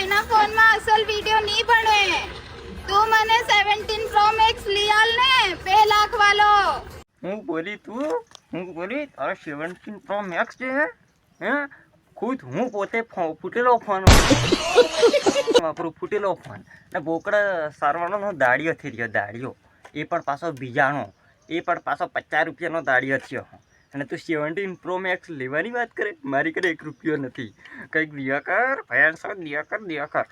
એના ફોનમાં અસલ વિડિયો નહીં બને. તું મને 17 પ્રો મેક્સ લઈ આલ ને 2 લાખ વાલો. હું બોલી તારો 17 પ્રો મેક્સ છે હે ખુદ હું પોતે ફૂટેલો ફોન વાપરું, ફૂટેલો ફોન ને બોકડા સારવાનો દાડિયો થઈ રહ્યો, દાડિયો એ પણ પાછો બીજાનો, એ પણ પાછો 50 રૂપિયાનો દાડિયો થયો. અને તું 17 પ્રો મેક્સ લેવાની વાત કરે, મારી કરે 1 રૂપિયો નથી. કંઈક દિયા કર ભયાનક, દિયા કર.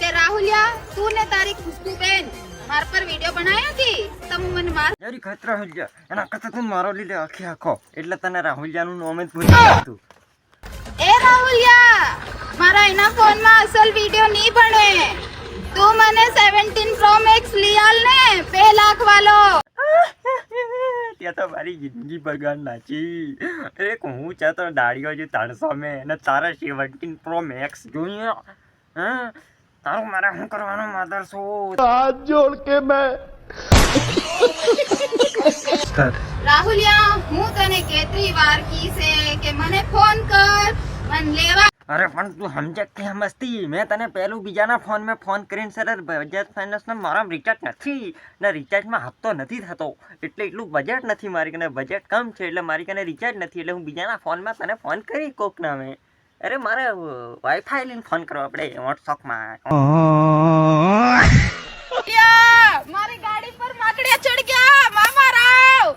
તે રાહુલિયા, તું ને તારી ખુશ્બુ બેન માર પર વિડિયો બનાયા હતી, તમે મને માર યારી ખત રાહુલિયા, એના કરતા તું મારો લીધે આખો એટલે તને રાહુલિયાનું નામ જ ભૂલી ગયું. એ રાહુલિયા, મારા એના ફોનમાં અસલ વિડિયો નહીં બને. તું મને 17 પ્રો મેક્સ લઈ આલ ને 2 લાખ વાલો. ત્યાં તો મારી જિંદગી બગાડ નાખી. એક હું ચાતો દાડીઓ જે 300 મેં અને તારા 17 પ્રો મેક્સ જોઈએ. હા તારું મારે શું કરવાનું માધર છો? हाथ जोड़ के मैं રાહુલિયા, હું તને કેટલી વાર કી છે કે મને ફોન કર, મને લેવા. અરે પણ તું સમજે કે મસ્તી, મેં તને પહેલું બીજાના ફોન મેં ફોન કરીને સર બજાજ ફાઇનાન્સના મારા રિચાર્જ નથી ને રિચાર્જમાં હપ્તો નથી થતો, એટલે એટલું બજેટ નથી મારી કને, બજેટ કમ છે એટલે મારી કને રિચાર્જ નથી, એટલે હું બીજાના ફોનમાં તને ફોન કરી કોક નામે. અરે મારે વાઈફાઈ લઈને ફોન કરવો આપણે વોટ્સઅપમાં. મારી ગાડી પર માકડિયા ચડી ગયા, મામા રાવ.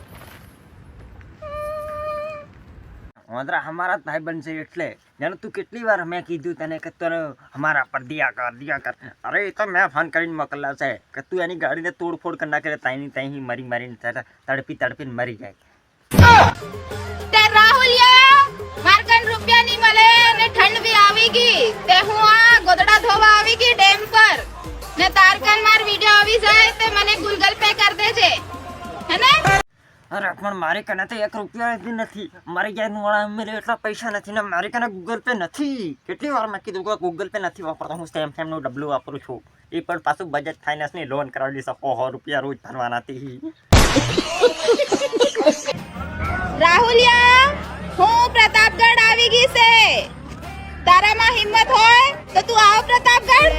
ઓદરા હમારા ભાઈબંધ છે એટલે જાણે તું કેટલી વાર મેં કીધું તને કે તને હમારા પર દિયા કર. અરે એ તો મેં ફોન કરીને મોકલા છે કે તું એની ગાડીને તોડફોડ કરી નાખે, તાઈ મરીને તડપીને મરી જાય. તે રાહુલિયા, માર કન રૂપિયા નહીં મળે ને ઠંડ બી આવી ગઈ, તે હું આ ગોદડા ધોવા આવી ગઈ ડેમ પર ને તાર કન માર વિડિયો આવી જાય તે મને ગૂગલ પે કર દેજે, હે ને? અરે પણ મારી કને તો 1 રૂપિયા બી નથી, મારી ગયા વાળા મેરે એટલા પૈસા નથી ને મારી કને ગૂગલ પે નથી. કેટલી વાર મેં કીધું કે ગૂગલ પે નથી વાપરતો, હું સેમસંગનું ડબલું વાપરું છું, એ પણ પાછું બજાજ ફાઇનાન્સની લોન કરાવી શકો, 100 રૂપિયા રોજ ભરવાના હતી. રાહુલિયા, હું પ્રતાપગઢ આવી ગઈ છે, તારામાં હિંમત હોય તો તું આવ પ્રતાપગઢ.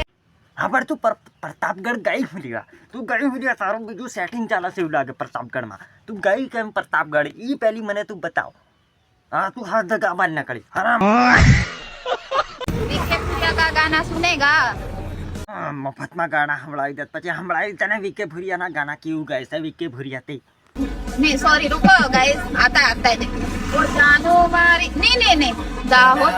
હા પણ તું પ્રતાપગઢ ગઈ ભૂલ્યા, તું ગઈ ભૂલ્યા, તારું બીજું સેટિંગ ચાલે છે એવું લાગે પ્રતાપગઢમાં. તું ગઈ કેમ પ્રતાપગઢ એ પહેલી મને તું બતાવ. હા તું હાથ ધગા બાર ના કરી હરામ. વિકે ભુરિયા કા ગાના સુનેગા. મફતમાં ગાના સંભળાવી દે, પછી સંભળાવી તને વિકે ભુરિયાના ગાના કેવું ગાય છે વિકે ભુરિયા તે. नहीं सॉरी रुको गाइस, आता है वो जानो मारी नहीं दाहोद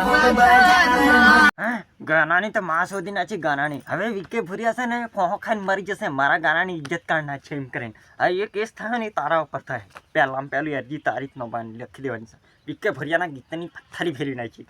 હા ગાનાની તો માં શોધી નાખી ગાનાની. હવે વિકે ભુરિયા છે ને ફોહો ખાઈને મરી જશે, મારા ગાનાની ઇજ્જત કાઢ નાખશે એમ કરીને. હવે એ કેસ થાય ને તારા ઉપર થાય, પહેલું અરજી તારીખ નો બાંધ લખી દેવાની છે. વિકે ભુરિયાના ગીતની પથ્થરી ફેરવી નાખી.